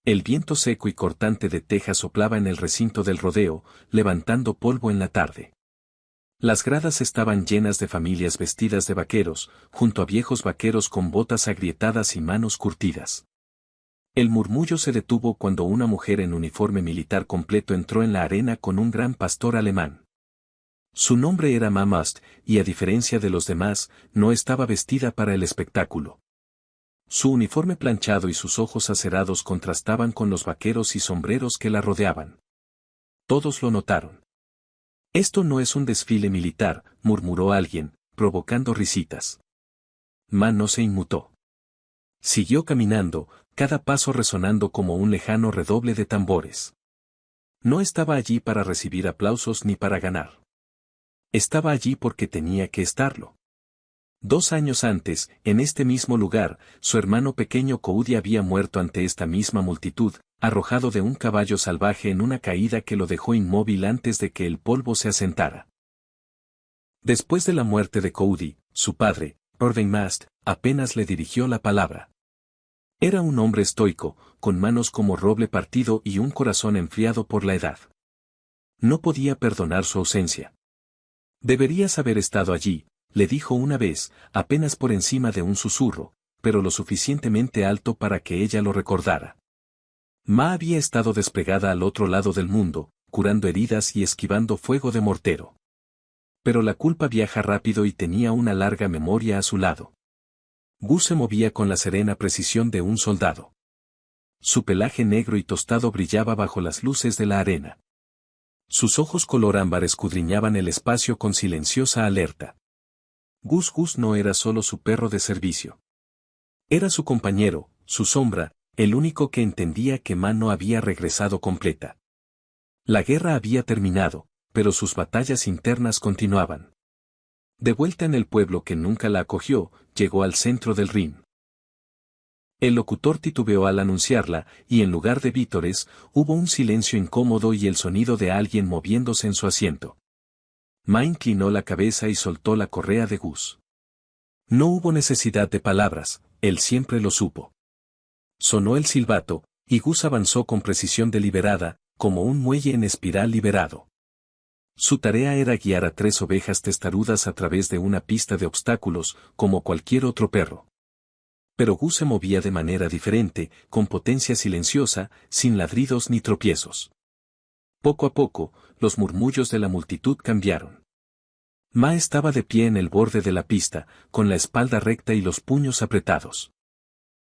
El viento seco y cortante de Texas soplaba en el recinto del rodeo, levantando polvo en la tarde. Las gradas estaban llenas de familias vestidas de vaqueros, junto a viejos vaqueros con botas agrietadas y manos curtidas. El murmullo se detuvo cuando una mujer en uniforme militar completo entró en la arena con un gran pastor alemán. Su nombre era Ma Must, y a diferencia de los demás, no estaba vestida para el espectáculo. Su uniforme planchado y sus ojos acerados contrastaban con los vaqueros y sombreros que la rodeaban. Todos lo notaron. «Esto no es un desfile militar», murmuró alguien, provocando risitas. Ma no se inmutó. Siguió caminando, cada paso resonando como un lejano redoble de tambores. No estaba allí para recibir aplausos ni para ganar. Estaba allí porque tenía que estarlo. 2 años antes, en este mismo lugar, su hermano pequeño Cody había muerto ante esta misma multitud, arrojado de un caballo salvaje en una caída que lo dejó inmóvil antes de que el polvo se asentara. Después de la muerte de Cody, su padre, Irving Mast, apenas le dirigió la palabra. Era un hombre estoico, con manos como roble partido y un corazón enfriado por la edad. No podía perdonar su ausencia. «Deberías haber estado allí», le dijo una vez, apenas por encima de un susurro, pero lo suficientemente alto para que ella lo recordara. Ma había estado desplegada al otro lado del mundo, curando heridas y esquivando fuego de mortero. Pero la culpa viaja rápido y tenía una larga memoria a su lado. Gus se movía con la serena precisión de un soldado. Su pelaje negro y tostado brillaba bajo las luces de la arena. Sus ojos color ámbar escudriñaban el espacio con silenciosa alerta. Gus no era solo su perro de servicio. Era su compañero, su sombra, el único que entendía que Ma no había regresado completa. La guerra había terminado, pero sus batallas internas continuaban. De vuelta en el pueblo que nunca la acogió, llegó al centro del ring. El locutor titubeó al anunciarla, y en lugar de vítores, hubo un silencio incómodo y el sonido de alguien moviéndose en su asiento. Ma inclinó la cabeza y soltó la correa de Gus. No hubo necesidad de palabras, él siempre lo supo. Sonó el silbato, y Gus avanzó con precisión deliberada, como un muelle en espiral liberado. Su tarea era guiar a 3 ovejas testarudas a través de una pista de obstáculos, como cualquier otro perro. Pero Gus se movía de manera diferente, con potencia silenciosa, sin ladridos ni tropiezos. Poco a poco, los murmullos de la multitud cambiaron. Ma estaba de pie en el borde de la pista, con la espalda recta y los puños apretados.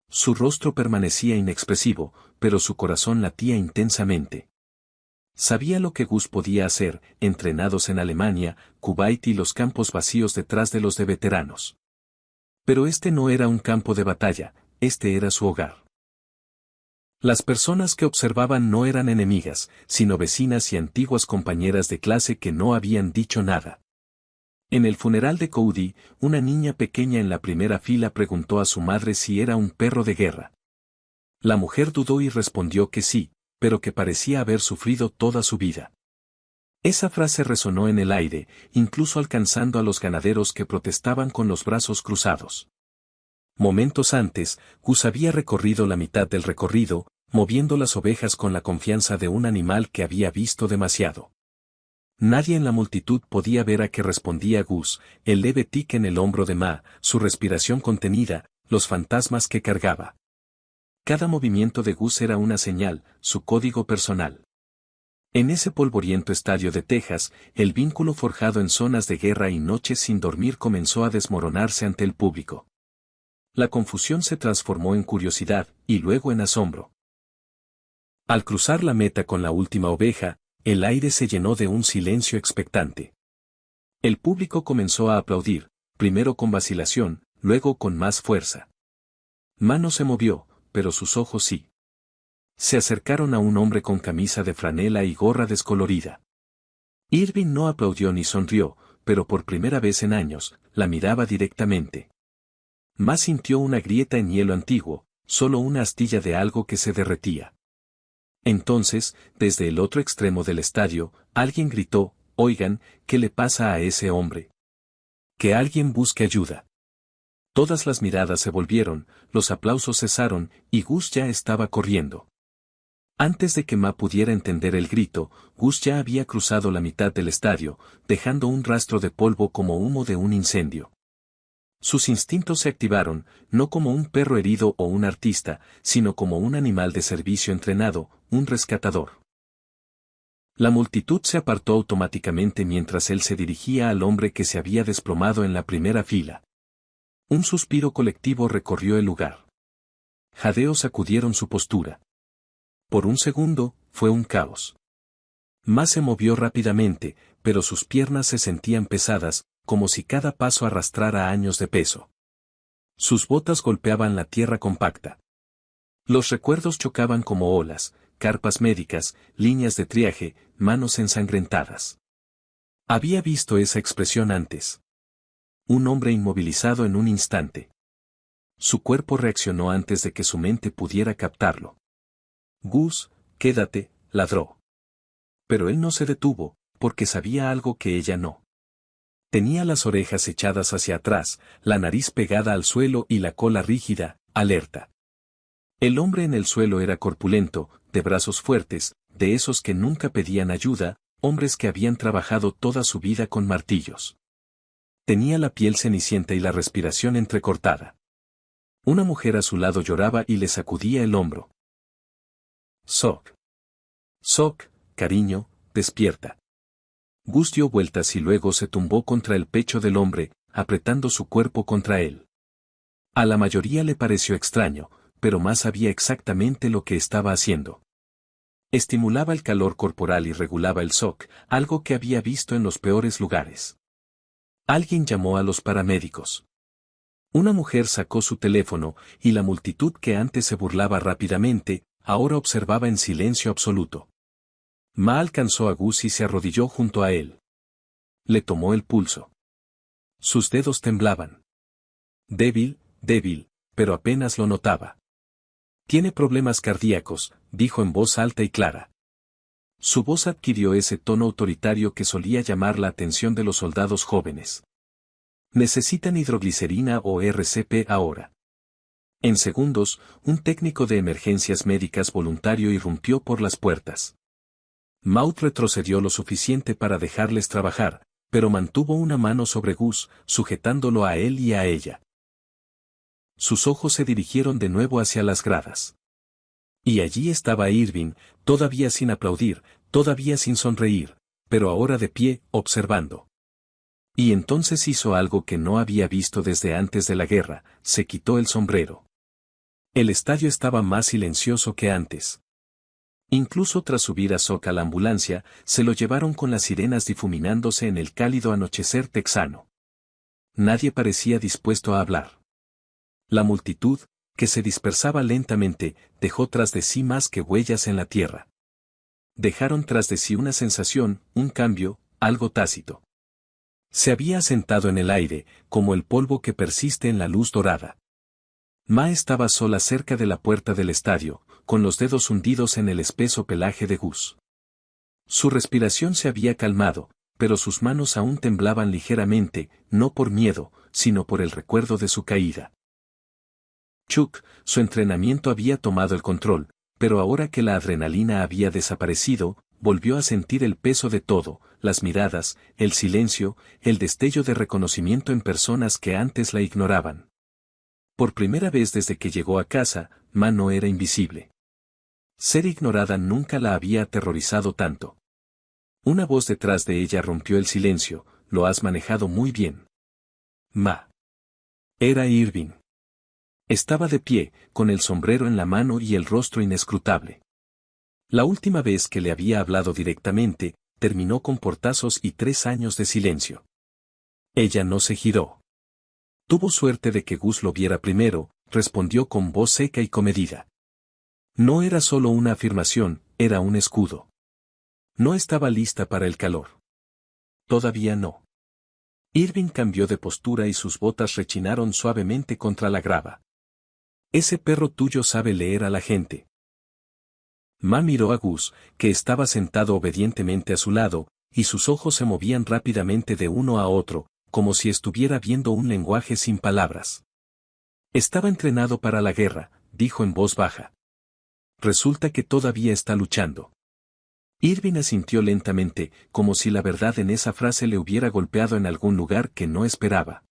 Su rostro permanecía inexpresivo, pero su corazón latía intensamente. Sabía lo que Gus podía hacer, entrenados en Alemania, Kuwait y los campos vacíos detrás de los de veteranos. Pero este no era un campo de batalla, este era su hogar. Las personas que observaban no eran enemigas, sino vecinas y antiguas compañeras de clase que no habían dicho nada. En el funeral de Cody, una niña pequeña en la primera fila preguntó a su madre si era un perro de guerra. La mujer dudó y respondió que sí, pero que parecía haber sufrido toda su vida. Esa frase resonó en el aire, incluso alcanzando a los ganaderos que protestaban con los brazos cruzados. Momentos antes, Gus había recorrido la mitad del recorrido, moviendo las ovejas con la confianza de un animal que había visto demasiado. Nadie en la multitud podía ver a qué respondía Gus, el leve tic en el hombro de Ma, su respiración contenida, los fantasmas que cargaba. Cada movimiento de Gus era una señal, su código personal. En ese polvoriento estadio de Texas, el vínculo forjado en zonas de guerra y noches sin dormir comenzó a desmoronarse ante el público. La confusión se transformó en curiosidad, y luego en asombro. Al cruzar la meta con la última oveja, el aire se llenó de un silencio expectante. El público comenzó a aplaudir, primero con vacilación, luego con más fuerza. Ma no se movió, pero sus ojos sí. Se acercaron a un hombre con camisa de franela y gorra descolorida. Irving no aplaudió ni sonrió, pero por primera vez en años, la miraba directamente. Ma sintió una grieta en hielo antiguo, solo una astilla de algo que se derretía. Entonces, desde el otro extremo del estadio, alguien gritó: «Oigan, ¿qué le pasa a ese hombre? Que alguien busque ayuda». Todas las miradas se volvieron, los aplausos cesaron, y Gus ya estaba corriendo. Antes de que Ma pudiera entender el grito, Gus ya había cruzado la mitad del estadio, dejando un rastro de polvo como humo de un incendio. Sus instintos se activaron, no como un perro herido o un artista, sino como un animal de servicio entrenado, un rescatador. La multitud se apartó automáticamente mientras él se dirigía al hombre que se había desplomado en la primera fila. Un suspiro colectivo recorrió el lugar. Jadeos sacudieron su postura. Por un segundo, fue un caos. Ma se movió rápidamente, pero sus piernas se sentían pesadas, como si cada paso arrastrara años de peso. Sus botas golpeaban la tierra compacta. Los recuerdos chocaban como olas, carpas médicas, líneas de triaje, manos ensangrentadas. Había visto esa expresión antes. Un hombre inmovilizado en un instante. Su cuerpo reaccionó antes de que su mente pudiera captarlo. Gus, quédate, ladró. Pero él no se detuvo, porque sabía algo que ella no. Tenía las orejas echadas hacia atrás, la nariz pegada al suelo y la cola rígida, alerta. El hombre en el suelo era corpulento, de brazos fuertes, de esos que nunca pedían ayuda, hombres que habían trabajado toda su vida con martillos. Tenía la piel cenicienta y la respiración entrecortada. Una mujer a su lado lloraba y le sacudía el hombro. Sok. Sok, cariño, despierta. Gus dio vueltas y luego se tumbó contra el pecho del hombre, apretando su cuerpo contra él. A la mayoría le pareció extraño, pero más sabía exactamente lo que estaba haciendo. Estimulaba el calor corporal y regulaba el shock, algo que había visto en los peores lugares. Alguien llamó a los paramédicos. Una mujer sacó su teléfono, y la multitud que antes se burlaba rápidamente, ahora observaba en silencio absoluto. Ma alcanzó a Gus y se arrodilló junto a él. Le tomó el pulso. Sus dedos temblaban. Débil, pero apenas lo notaba. Tiene problemas cardíacos, dijo en voz alta y clara. Su voz adquirió ese tono autoritario que solía llamar la atención de los soldados jóvenes. Necesitan hidroglicerina o RCP ahora. En segundos, un técnico de emergencias médicas voluntario irrumpió por las puertas. Maud retrocedió lo suficiente para dejarles trabajar, pero mantuvo una mano sobre Gus, sujetándolo a él y a ella. Sus ojos se dirigieron de nuevo hacia las gradas. Y allí estaba Irving, todavía sin aplaudir, todavía sin sonreír, pero ahora de pie, observando. Y entonces hizo algo que no había visto desde antes de la guerra, se quitó el sombrero. El estadio estaba más silencioso que antes. Incluso tras subir a Sok a la ambulancia, se lo llevaron con las sirenas difuminándose en el cálido anochecer texano. Nadie parecía dispuesto a hablar. La multitud, que se dispersaba lentamente, dejó tras de sí más que huellas en la tierra. Dejaron tras de sí una sensación, un cambio, algo tácito. Se había asentado en el aire, como el polvo que persiste en la luz dorada. Ma estaba sola cerca de la puerta del estadio, con los dedos hundidos en el espeso pelaje de Gus. Su respiración se había calmado, pero sus manos aún temblaban ligeramente, no por miedo, sino por el recuerdo de su caída. Chuck, su entrenamiento había tomado el control, pero ahora que la adrenalina había desaparecido, volvió a sentir el peso de todo, las miradas, el silencio, el destello de reconocimiento en personas que antes la ignoraban. Por primera vez desde que llegó a casa, Ma no era invisible. Ser ignorada nunca la había aterrorizado tanto. Una voz detrás de ella rompió el silencio, lo has manejado muy bien. Ma. Era Irving. Estaba de pie, con el sombrero en la mano y el rostro inescrutable. La última vez que le había hablado directamente, terminó con portazos y 3 años de silencio. Ella no se giró. Tuvo suerte de que Gus lo viera primero, respondió con voz seca y comedida. No era solo una afirmación, era un escudo. No estaba lista para el calor. Todavía no. Irving cambió de postura y sus botas rechinaron suavemente contra la grava. Ese perro tuyo sabe leer a la gente. Ma miró a Gus, que estaba sentado obedientemente a su lado, y sus ojos se movían rápidamente de uno a otro, como si estuviera viendo un lenguaje sin palabras. Estaba entrenado para la guerra, dijo en voz baja. Resulta que todavía está luchando. Irving asintió lentamente, como si la verdad en esa frase le hubiera golpeado en algún lugar que no esperaba.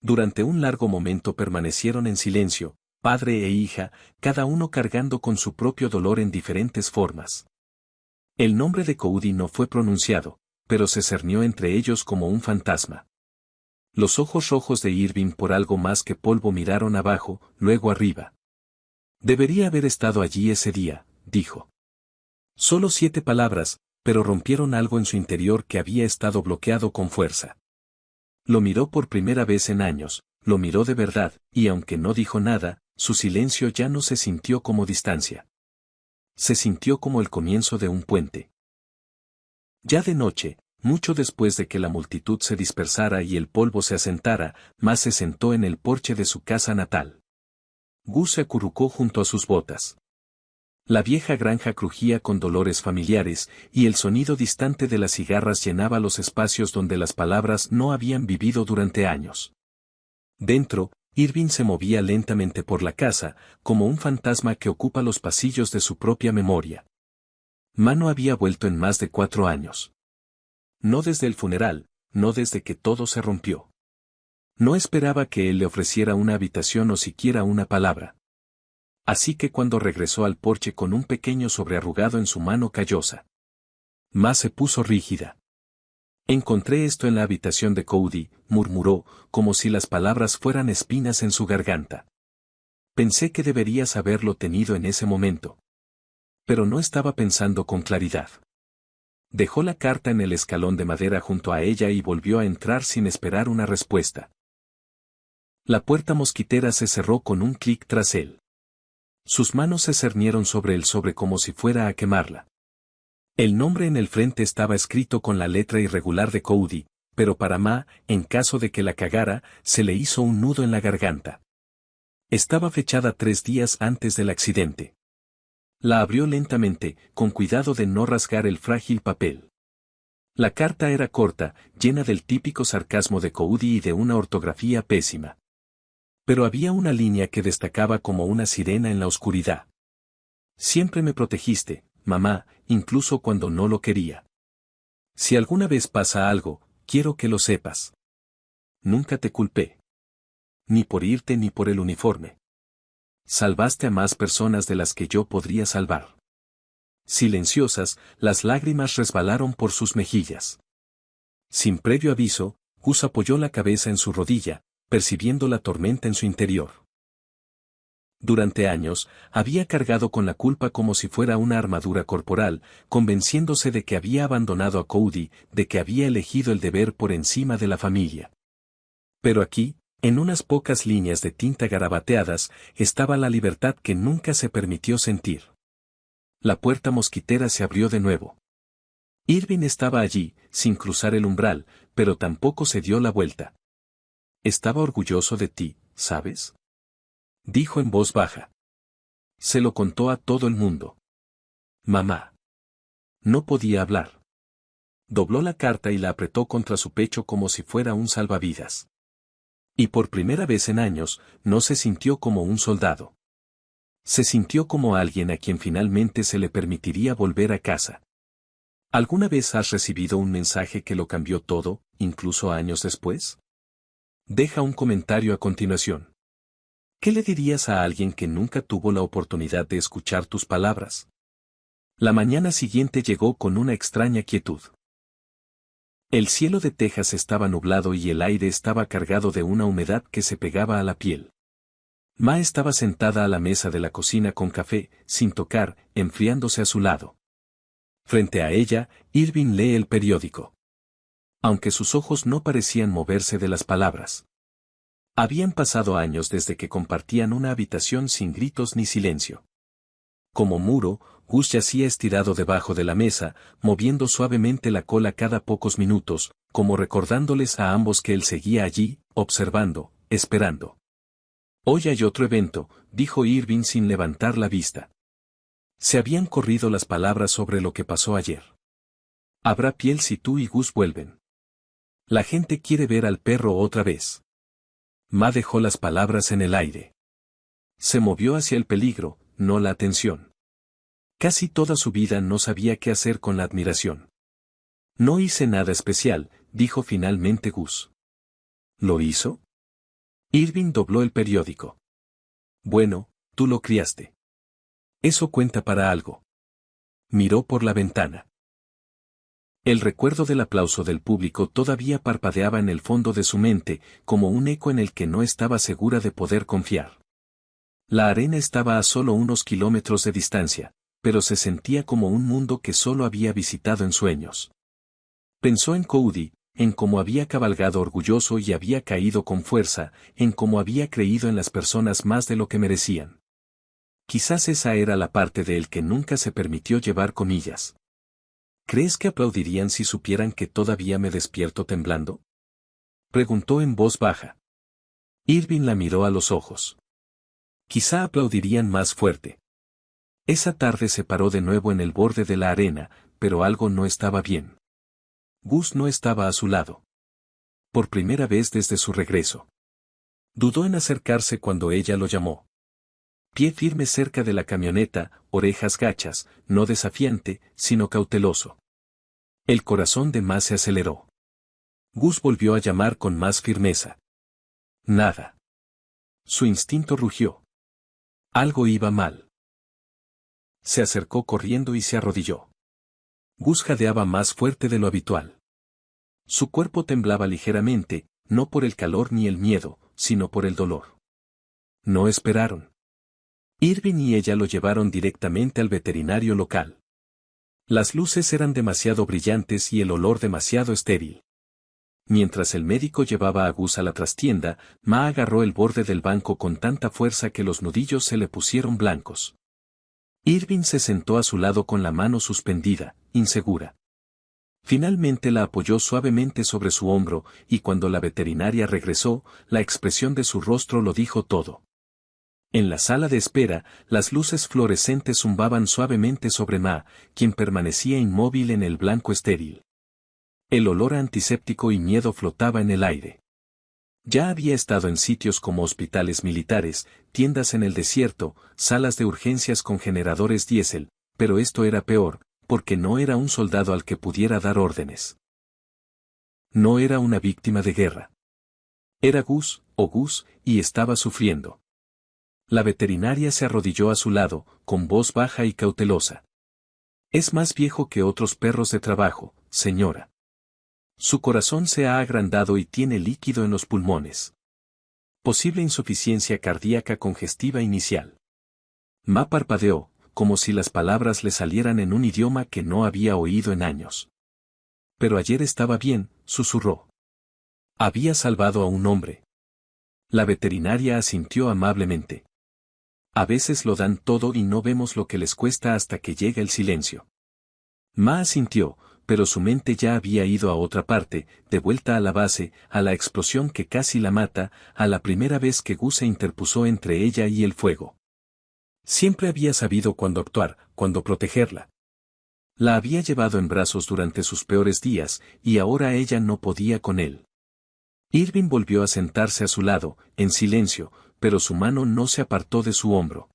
Durante un largo momento permanecieron en silencio, padre e hija, cada uno cargando con su propio dolor en diferentes formas. El nombre de Cody no fue pronunciado, pero se cernió entre ellos como un fantasma. Los ojos rojos de Irving por algo más que polvo miraron abajo, luego arriba. Debería haber estado allí ese día, dijo. Solo 7 palabras, pero rompieron algo en su interior que había estado bloqueado con fuerza. Lo miró por primera vez en años, lo miró de verdad, y aunque no dijo nada, su silencio ya no se sintió como distancia. Se sintió como el comienzo de un puente. Ya de noche, mucho después de que la multitud se dispersara y el polvo se asentara, Ma se sentó en el porche de su casa natal. Gus se acurrucó junto a sus botas. La vieja granja crujía con dolores familiares, y el sonido distante de las cigarras llenaba los espacios donde las palabras no habían vivido durante años. Dentro, Irving se movía lentamente por la casa, como un fantasma que ocupa los pasillos de su propia memoria. Ma no había vuelto en más de 4 años. No desde el funeral, no desde que todo se rompió. No esperaba que él le ofreciera una habitación o siquiera una palabra. Así que cuando regresó al porche con un pequeño sobrearrugado en su mano callosa, Ma se puso rígida. Encontré esto en la habitación de Cody, murmuró, como si las palabras fueran espinas en su garganta. Pensé que deberías haberlo tenido en ese momento. Pero no estaba pensando con claridad. Dejó la carta en el escalón de madera junto a ella y volvió a entrar sin esperar una respuesta. La puerta mosquitera se cerró con un clic tras él. Sus manos se cernieron sobre el sobre como si fuera a quemarla. El nombre en el frente estaba escrito con la letra irregular de Cody, pero para Ma, en caso de que la cagara, se le hizo un nudo en la garganta. Estaba fechada 3 días antes del accidente. La abrió lentamente, con cuidado de no rasgar el frágil papel. La carta era corta, llena del típico sarcasmo de Cody y de una ortografía pésima. Pero había una línea que destacaba como una sirena en la oscuridad. Siempre me protegiste, mamá, incluso cuando no lo quería. Si alguna vez pasa algo, quiero que lo sepas. Nunca te culpé. Ni por irte ni por el uniforme. Salvaste a más personas de las que yo podría salvar. Silenciosas, las lágrimas resbalaron por sus mejillas. Sin previo aviso, Gus apoyó la cabeza en su rodilla, percibiendo la tormenta en su interior. Durante años, había cargado con la culpa como si fuera una armadura corporal, convenciéndose de que había abandonado a Cody, de que había elegido el deber por encima de la familia. Pero aquí, en unas pocas líneas de tinta garabateadas, estaba la libertad que nunca se permitió sentir. La puerta mosquitera se abrió de nuevo. Irving estaba allí, sin cruzar el umbral, pero tampoco se dio la vuelta. Estaba orgulloso de ti, ¿sabes? Dijo en voz baja. Se lo contó a todo el mundo. Mamá. No podía hablar. Dobló la carta y la apretó contra su pecho como si fuera un salvavidas. Y por primera vez en años, no se sintió como un soldado. Se sintió como alguien a quien finalmente se le permitiría volver a casa. ¿Alguna vez has recibido un mensaje que lo cambió todo, incluso años después? Deja un comentario a continuación. ¿Qué le dirías a alguien que nunca tuvo la oportunidad de escuchar tus palabras? La mañana siguiente llegó con una extraña quietud. El cielo de Texas estaba nublado y el aire estaba cargado de una humedad que se pegaba a la piel. Ma estaba sentada a la mesa de la cocina con café, sin tocar, enfriándose a su lado. Frente a ella, Irving lee el periódico. Aunque sus ojos no parecían moverse de las palabras. Habían pasado años desde que compartían una habitación sin gritos ni silencio. Como muro, Gus yacía estirado debajo de la mesa, moviendo suavemente la cola cada pocos minutos, como recordándoles a ambos que él seguía allí, observando, esperando. Hoy hay otro evento, dijo Irving sin levantar la vista. Se habían corrido las palabras sobre lo que pasó ayer. Habrá piel si tú y Gus vuelven. La gente quiere ver al perro otra vez. Ma dejó las palabras en el aire. Se movió hacia el peligro, no la atención. Casi toda su vida no sabía qué hacer con la admiración. No hice nada especial, dijo finalmente Gus. ¿Lo hizo? Irving dobló el periódico. Bueno, tú lo criaste. Eso cuenta para algo. Miró por la ventana. El recuerdo del aplauso del público todavía parpadeaba en el fondo de su mente, como un eco en el que no estaba segura de poder confiar. La arena estaba a solo unos kilómetros de distancia, pero se sentía como un mundo que solo había visitado en sueños. Pensó en Cody, en cómo había cabalgado orgulloso y había caído con fuerza, en cómo había creído en las personas más de lo que merecían. Quizás esa era la parte de él que nunca se permitió llevar comillas. ¿Crees que aplaudirían si supieran que todavía me despierto temblando? Preguntó en voz baja. Irving la miró a los ojos. Quizá aplaudirían más fuerte. Esa tarde se paró de nuevo en el borde de la arena, pero algo no estaba bien. Gus no estaba a su lado. Por primera vez desde su regreso. Dudó en acercarse cuando ella lo llamó. Pie firme cerca de la camioneta, orejas gachas, no desafiante, sino cauteloso. El corazón de Ma se aceleró. Gus volvió a llamar con más firmeza. Nada. Su instinto rugió. Algo iba mal. Se acercó corriendo y se arrodilló. Gus jadeaba más fuerte de lo habitual. Su cuerpo temblaba ligeramente, no por el calor ni el miedo, sino por el dolor. No esperaron. Irving y ella lo llevaron directamente al veterinario local. Las luces eran demasiado brillantes y el olor demasiado estéril. Mientras el médico llevaba a Gus a la trastienda, Ma agarró el borde del banco con tanta fuerza que los nudillos se le pusieron blancos. Irving se sentó a su lado con la mano suspendida, insegura. Finalmente la apoyó suavemente sobre su hombro, y cuando la veterinaria regresó, la expresión de su rostro lo dijo todo. En la sala de espera, las luces fluorescentes zumbaban suavemente sobre Ma, quien permanecía inmóvil en el blanco estéril. El olor a antiséptico y miedo flotaba en el aire. Ya había estado en sitios como hospitales militares, tiendas en el desierto, salas de urgencias con generadores diésel, pero esto era peor, porque no era un soldado al que pudiera dar órdenes. No era una víctima de guerra. Era Gus, y estaba sufriendo. La veterinaria se arrodilló a su lado, con voz baja y cautelosa. Es más viejo que otros perros de trabajo, señora. Su corazón se ha agrandado y tiene líquido en los pulmones. Posible insuficiencia cardíaca congestiva inicial. Ma parpadeó, como si las palabras le salieran en un idioma que no había oído en años. Pero ayer estaba bien, susurró. Había salvado a un hombre. La veterinaria asintió amablemente. A veces lo dan todo y no vemos lo que les cuesta hasta que llega el silencio. Ma asintió, pero su mente ya había ido a otra parte, de vuelta a la base, a la explosión que casi la mata, a la primera vez que Gus se interpuso entre ella y el fuego. Siempre había sabido cuándo actuar, cuándo protegerla. La había llevado en brazos durante sus peores días, y ahora ella no podía con él. Irving volvió a sentarse a su lado, en silencio, pero su mano no se apartó de su hombro.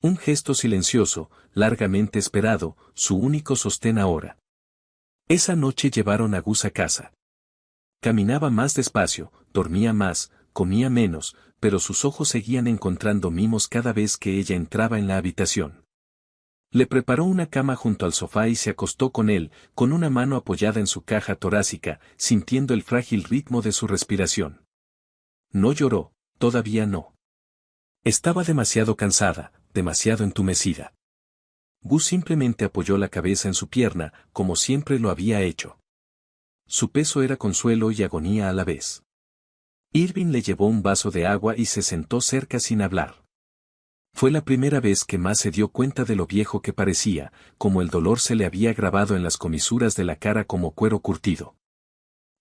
Un gesto silencioso, largamente esperado, su único sostén ahora. Esa noche llevaron a Gus a casa. Caminaba más despacio, dormía más, comía menos, pero sus ojos seguían encontrando mimos cada vez que ella entraba en la habitación. Le preparó una cama junto al sofá y se acostó con él, con una mano apoyada en su caja torácica, sintiendo el frágil ritmo de su respiración. No lloró, todavía no. Estaba demasiado cansada, demasiado entumecida. Gus simplemente apoyó la cabeza en su pierna, como siempre lo había hecho. Su peso era consuelo y agonía a la vez. Irving le llevó un vaso de agua y se sentó cerca sin hablar. Fue la primera vez que Ma se dio cuenta de lo viejo que parecía, como el dolor se le había grabado en las comisuras de la cara como cuero curtido.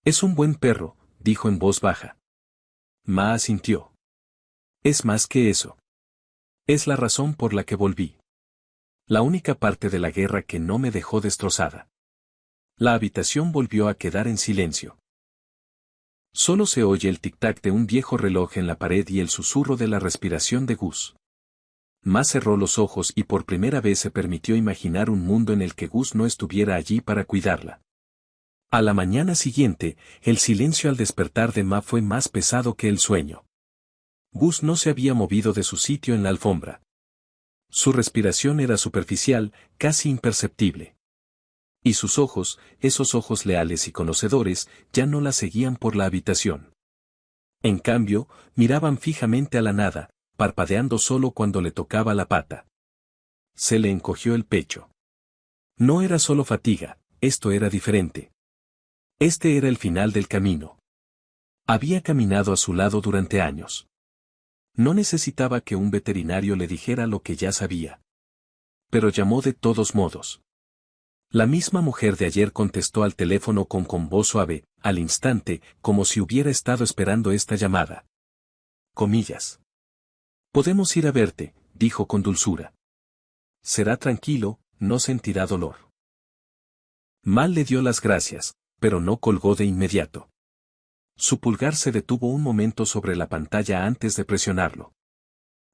Es un buen perro, dijo en voz baja. Ma asintió. Es más que eso. Es la razón por la que volví. La única parte de la guerra que no me dejó destrozada. La habitación volvió a quedar en silencio. Solo se oye el tic-tac de un viejo reloj en la pared y el susurro de la respiración de Gus. Ma cerró los ojos y por primera vez se permitió imaginar un mundo en el que Gus no estuviera allí para cuidarla. A la mañana siguiente, el silencio al despertar de Ma fue más pesado que el sueño. Gus no se había movido de su sitio en la alfombra. Su respiración era superficial, casi imperceptible. Y sus ojos, esos ojos leales y conocedores, ya no la seguían por la habitación. En cambio, miraban fijamente a la nada, parpadeando solo cuando le tocaba la pata. Se le encogió el pecho. No era solo fatiga, esto era diferente. Este era el final del camino. Había caminado a su lado durante años. No necesitaba que un veterinario le dijera lo que ya sabía. Pero llamó de todos modos. La misma mujer de ayer contestó al teléfono con voz suave, al instante, como si hubiera estado esperando esta llamada. Comillas. Podemos ir a verte, dijo con dulzura. Será tranquilo, no sentirá dolor. Mal le dio las gracias, pero no colgó de inmediato. Su pulgar se detuvo un momento sobre la pantalla antes de presionarlo.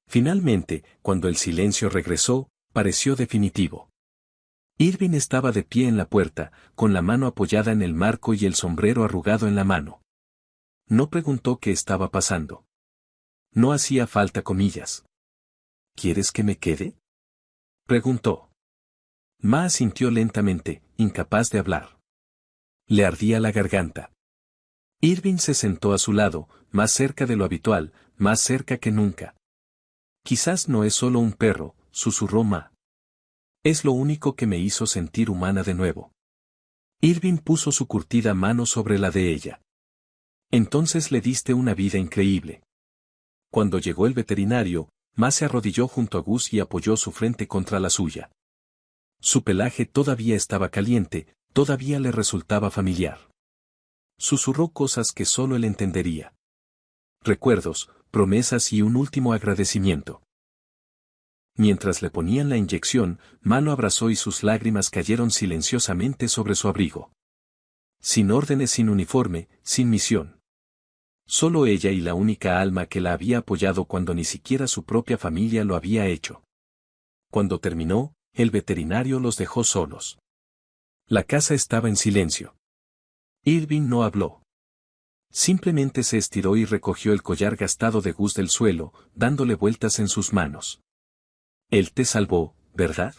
Finalmente, cuando el silencio regresó, pareció definitivo. Irving estaba de pie en la puerta, con la mano apoyada en el marco y el sombrero arrugado en la mano. No preguntó qué estaba pasando. No hacía falta comillas. ¿Quieres que me quede? Preguntó. Ma asintió lentamente, incapaz de hablar. Le ardía la garganta. Irving se sentó a su lado, más cerca de lo habitual, más cerca que nunca. Quizás no es solo un perro, susurró Ma. Es lo único que me hizo sentir humana de nuevo. Irving puso su curtida mano sobre la de ella. Entonces le diste una vida increíble. Cuando llegó el veterinario, Ma se arrodilló junto a Gus y apoyó su frente contra la suya. Su pelaje todavía estaba caliente, todavía le resultaba familiar. Susurró cosas que solo él entendería. Recuerdos, promesas y un último agradecimiento. Mientras le ponían la inyección, Ma lo abrazó y sus lágrimas cayeron silenciosamente sobre su abrigo. Sin órdenes, sin uniforme, sin misión. Solo ella y la única alma que la había apoyado cuando ni siquiera su propia familia lo había hecho. Cuando terminó, el veterinario los dejó solos. La casa estaba en silencio. Irving no habló. Simplemente se estiró y recogió el collar gastado de Gus del suelo, dándole vueltas en sus manos. Él te salvó, ¿verdad?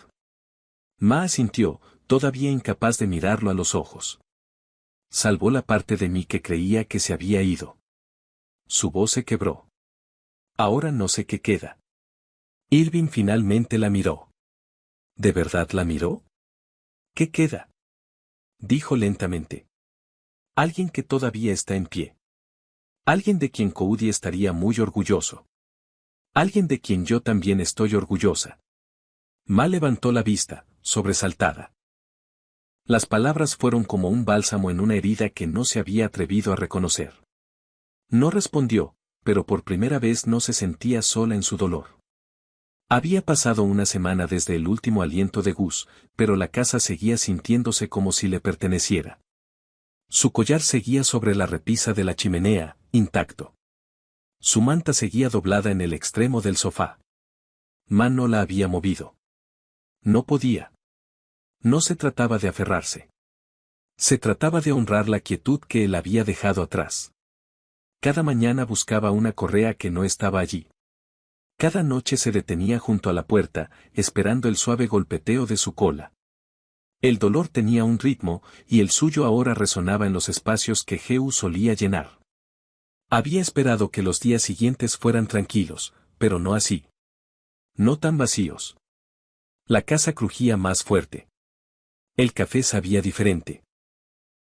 Ma asintió, todavía incapaz de mirarlo a los ojos. Salvó la parte de mí que creía que se había ido. Su voz se quebró. Ahora no sé qué queda. Irving finalmente la miró. ¿De verdad la miró? ¿Qué queda? Dijo lentamente. Alguien que todavía está en pie. Alguien de quien Cody estaría muy orgulloso. Alguien de quien yo también estoy orgullosa. Ma levantó la vista, sobresaltada. Las palabras fueron como un bálsamo en una herida que no se había atrevido a reconocer. No respondió, pero por primera vez no se sentía sola en su dolor. Había pasado una semana desde el último aliento de Gus, pero la casa seguía sintiéndose como si le perteneciera. Su collar seguía sobre la repisa de la chimenea, intacto. Su manta seguía doblada en el extremo del sofá. Ma no la había movido. No podía. No se trataba de aferrarse. Se trataba de honrar la quietud que él había dejado atrás. Cada mañana buscaba una correa que no estaba allí. Cada noche se detenía junto a la puerta, esperando el suave golpeteo de su cola. El dolor tenía un ritmo, y el suyo ahora resonaba en los espacios que Geu solía llenar. Había esperado que los días siguientes fueran tranquilos, pero no así. No tan vacíos. La casa crujía más fuerte. El café sabía diferente.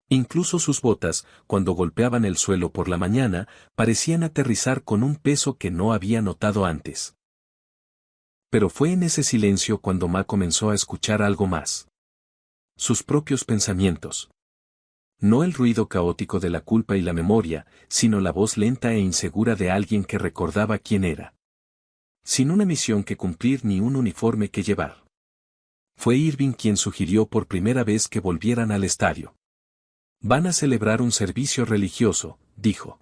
Incluso sus botas, cuando golpeaban el suelo por la mañana, parecían aterrizar con un peso que no había notado antes. Pero fue en ese silencio cuando Ma comenzó a escuchar algo más. Sus propios pensamientos. No el ruido caótico de la culpa y la memoria, sino la voz lenta e insegura de alguien que recordaba quién era. Sin una misión que cumplir ni un uniforme que llevar. Fue Irving quien sugirió por primera vez que volvieran al estadio. Van a celebrar un servicio religioso, dijo.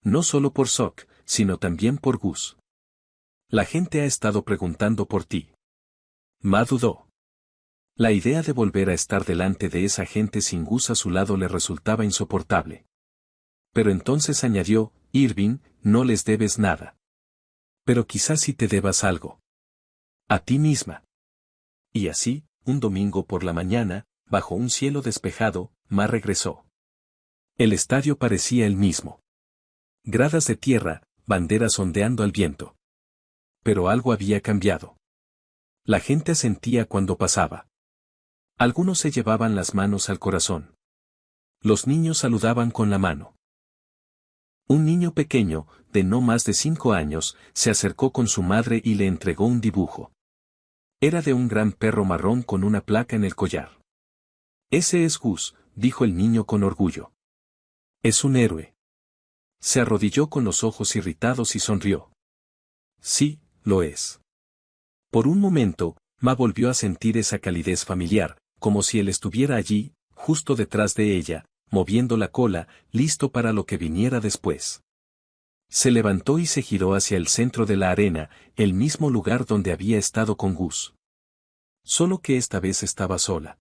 No solo por Sok, sino también por Gus. La gente ha estado preguntando por ti. Ma dudó. La idea de volver a estar delante de esa gente sin Gus a su lado le resultaba insoportable. Pero entonces añadió, Irving, no les debes nada. Pero quizás sí te debas algo. A ti misma. Y así, un domingo por la mañana, bajo un cielo despejado, Ma regresó. El estadio parecía el mismo. Gradas de tierra, banderas ondeando al viento. Pero algo había cambiado. La gente asentía cuando pasaba. Algunos se llevaban las manos al corazón. Los niños saludaban con la mano. Un niño pequeño, de no más de 5 años, se acercó con su madre y le entregó un dibujo. Era de un gran perro marrón con una placa en el collar. Ese es Gus, dijo el niño con orgullo. Es un héroe. Se arrodilló con los ojos irritados y sonrió. Sí, lo es. Por un momento, Ma volvió a sentir esa calidez familiar, como si él estuviera allí, justo detrás de ella, moviendo la cola, listo para lo que viniera después. Se levantó y se giró hacia el centro de la arena, el mismo lugar donde había estado con Gus. Solo que esta vez estaba sola.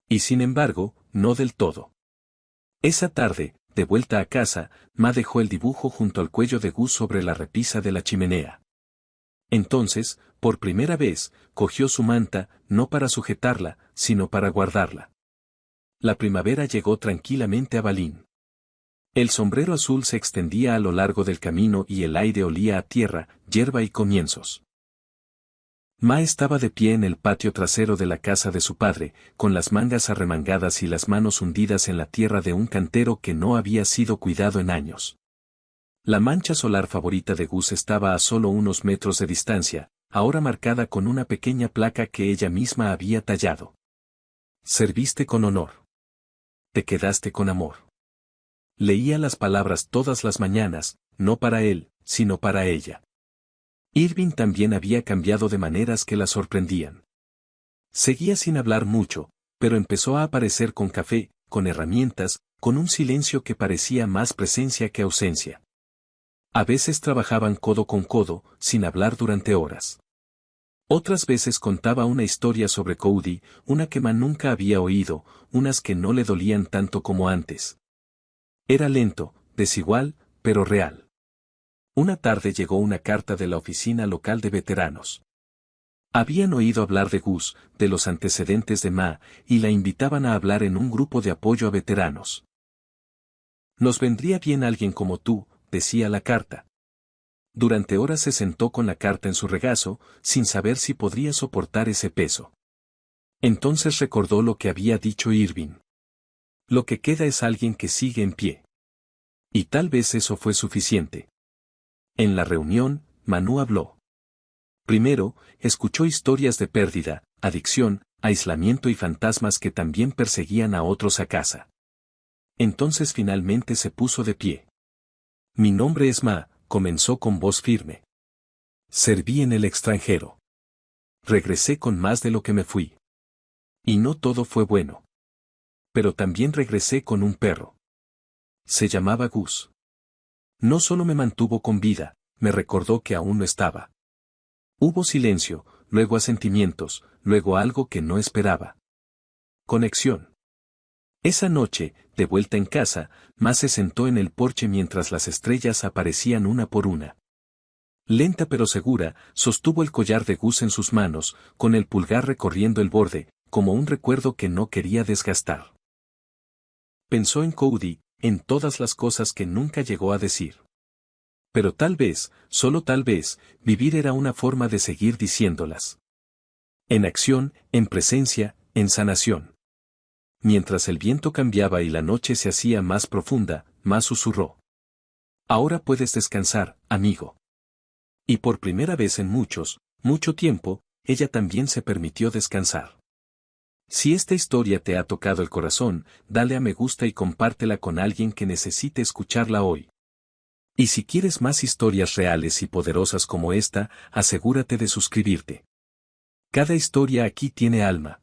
Y sin embargo, no del todo. Esa tarde, de vuelta a casa, Ma dejó el dibujo junto al cuello de Gus sobre la repisa de la chimenea. Entonces, por primera vez, cogió su manta, no para sujetarla, sino para guardarla. La primavera llegó tranquilamente a Balín. El sombrero azul se extendía a lo largo del camino y el aire olía a tierra, hierba y comienzos. Ma estaba de pie en el patio trasero de la casa de su padre, con las mangas arremangadas y las manos hundidas en la tierra de un cantero que no había sido cuidado en años. La mancha solar favorita de Gus estaba a solo unos metros de distancia, ahora marcada con una pequeña placa que ella misma había tallado. Serviste con honor. Te quedaste con amor. Leía las palabras todas las mañanas, no para él, sino para ella. Irving también había cambiado de maneras que la sorprendían. Seguía sin hablar mucho, pero empezó a aparecer con café, con herramientas, con un silencio que parecía más presencia que ausencia. A veces trabajaban codo con codo, sin hablar durante horas. Otras veces contaba una historia sobre Cody, una que Ma nunca había oído, unas que no le dolían tanto como antes. Era lento, desigual, pero real. Una tarde llegó una carta de la oficina local de veteranos. Habían oído hablar de Gus, de los antecedentes de Ma, y la invitaban a hablar en un grupo de apoyo a veteranos. Nos vendría bien alguien como tú, decía la carta. Durante horas se sentó con la carta en su regazo, sin saber si podría soportar ese peso. Entonces recordó lo que había dicho Irving. Lo que queda es alguien que sigue en pie. Y tal vez eso fue suficiente. En la reunión, Manu habló. Primero, escuchó historias de pérdida, adicción, aislamiento y fantasmas que también perseguían a otros a casa. Entonces finalmente se puso de pie. Mi nombre es Ma, comenzó con voz firme. Serví en el extranjero. Regresé con más de lo que me fui. Y no todo fue bueno. Pero también regresé con un perro. Se llamaba Gus. No solo me mantuvo con vida, me recordó que aún no estaba. Hubo silencio, luego asentimientos, luego algo que no esperaba. Conexión. Esa noche, de vuelta en casa, Ma se sentó en el porche mientras las estrellas aparecían una por una. Lenta pero segura, sostuvo el collar de Gus en sus manos, con el pulgar recorriendo el borde, como un recuerdo que no quería desgastar. Pensó en Cody, en todas las cosas que nunca llegó a decir. Pero tal vez, solo tal vez, vivir era una forma de seguir diciéndolas. En acción, en presencia, en sanación. Mientras el viento cambiaba y la noche se hacía más profunda, Ma susurró. Ahora puedes descansar, amigo. Y por primera vez en mucho tiempo, ella también se permitió descansar. Si esta historia te ha tocado el corazón, dale a me gusta y compártela con alguien que necesite escucharla hoy. Y si quieres más historias reales y poderosas como esta, asegúrate de suscribirte. Cada historia aquí tiene alma.